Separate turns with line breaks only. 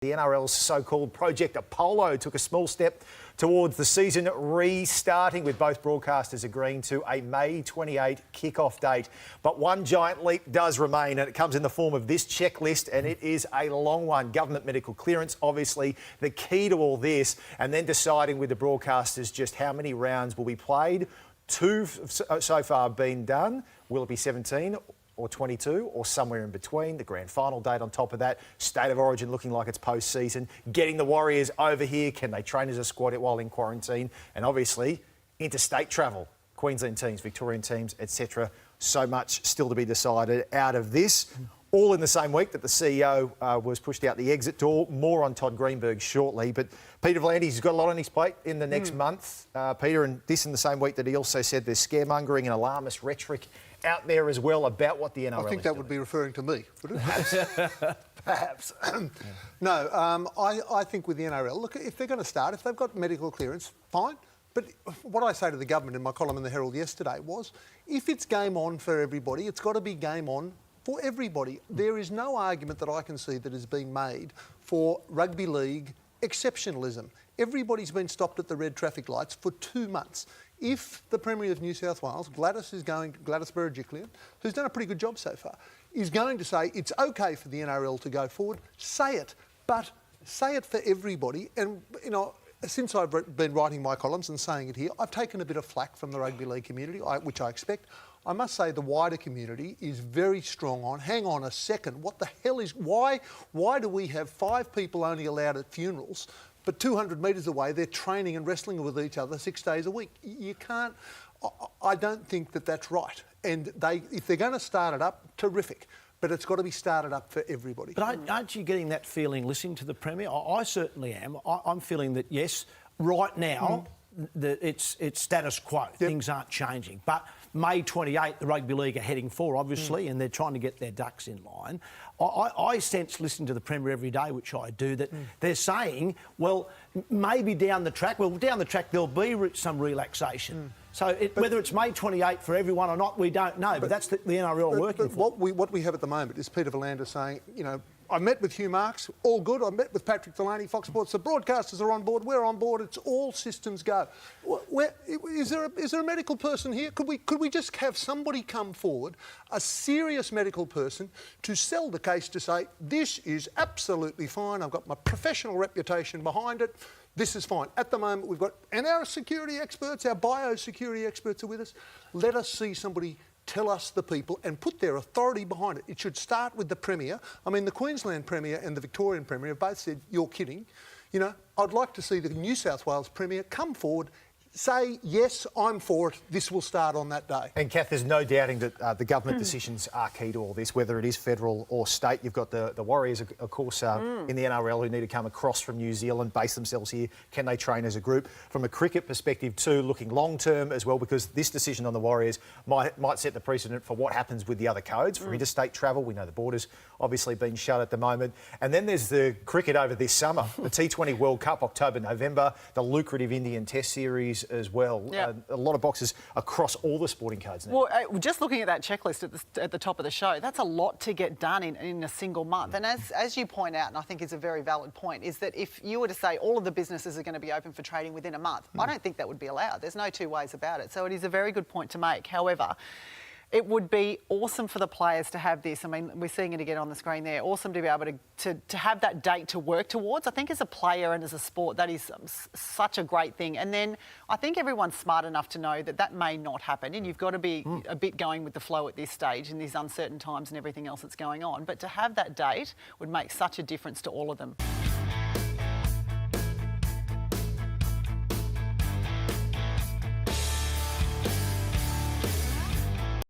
The NRL's so-called Project Apollo took a small step towards the season restarting, with both broadcasters agreeing to a May 28 kick-off date. But one giant leap does remain, and it comes in the form of this checklist, and it is a long one. Government medical clearance, obviously the key to all this, and then deciding with the broadcasters just how many rounds will be played. 2 so far have been done. Will it be 17? Or 22, or somewhere in between? The grand final date on top of that. State of Origin looking like it's post-season. Getting the Warriors over here. Can they train as a squad while in quarantine? And obviously, interstate travel. Queensland teams, Victorian teams, etc. So much still to be decided out of this. All in the same week that the CEO was pushed out the exit door. More on Todd Greenberg shortly. But Peter V'landys got a lot on his plate in the next month. Peter, and this in the same week that he also said there's scaremongering and alarmist rhetoric out there as well about what the NRL
I think that would be referring to me, would it? Perhaps. No, I think with the NRL, look, if they're going to start, if they've got medical clearance, fine. But what I say to the government in my column in the Herald yesterday was, if it's game on for everybody, it's got to be game on for everybody. There is no argument that I can see that is being made for rugby league exceptionalism. Everybody's been stopped at the red traffic lights for 2 months. If the Premier of New South Wales, Gladys Berejiklian, who's done a pretty good job so far, is going to say it's okay for the NRL to go forward, say it. But say it for everybody. And, you know, since I've been writing my columns and saying it here, I've taken a bit of flack from the rugby league community, which I expect. I must say the wider community is very strong on, hang on a second, what the hell is, why do we have 5 people only allowed at funerals, but 200 metres away they're training and wrestling with each other 6 days a week? You can't, I don't think that that's right. And if they're going to start it up, terrific. But it's got to be started up for everybody.
But aren't you getting that feeling listening to the Premier? I certainly am. I'm feeling that, yes, right now, it's status quo. Yep. Things aren't changing. But May 28, the Rugby League are heading for, obviously, and they're trying to get their ducks in line. I sense, listening to the Premier every day, which I do, that they're saying, well, maybe down the track, there'll be some relaxation. So whether it's May 28 for everyone or not, we don't know. But that's the NRL working for.
What we have at the moment is Peter V'landys saying, you know, I met with Hugh Marks, all good. I met with Patrick Delaney, Fox Sports. The broadcasters are on board. We're on board. It's all systems go. Is there a medical person here? Could we just have somebody come forward, a serious medical person, to sell the case to say, this is absolutely fine. I've got my professional reputation behind it. This is fine. At the moment, we've got, and our security experts, our biosecurity experts are with us. Let us see somebody tell us the people and put their authority behind it. It should start with the Premier. I mean, the Queensland Premier and the Victorian Premier have both said, you're kidding. You know, I'd like to see the New South Wales Premier come forward, say, yes, I'm for it, this will start on that day.
And Kath, there's no doubting that the government decisions are key to all this, whether it is federal or state. You've got the Warriors, of course, in the NRL, who need to come across from New Zealand, base themselves here. Can they train as a group? From a cricket perspective too, looking long-term as well, because this decision on the Warriors might set the precedent for what happens with the other codes for interstate travel. We know the borders obviously been shut at the moment. And then there's the cricket over this summer, the T20 World Cup, October, November, the lucrative Indian Test Series as well. Yep. A lot of boxes across all the sporting codes now.
Well, just looking at that checklist at the top of the show, that's a lot to get done in a single month. And as you point out, and I think is a very valid point, is that if you were to say all of the businesses are going to be open for trading within a month, I don't think that would be allowed. There's no two ways about it. So it is a very good point to make. However, it would be awesome for the players to have this. I mean, we're seeing it again on the screen there. Awesome to be able to have that date to work towards. I think as a player and as a sport, that is such a great thing. And then I think everyone's smart enough to know that that may not happen. And you've got to be a bit going with the flow at this stage in these uncertain times and everything else that's going on. But to have that date would make such a difference to all of them.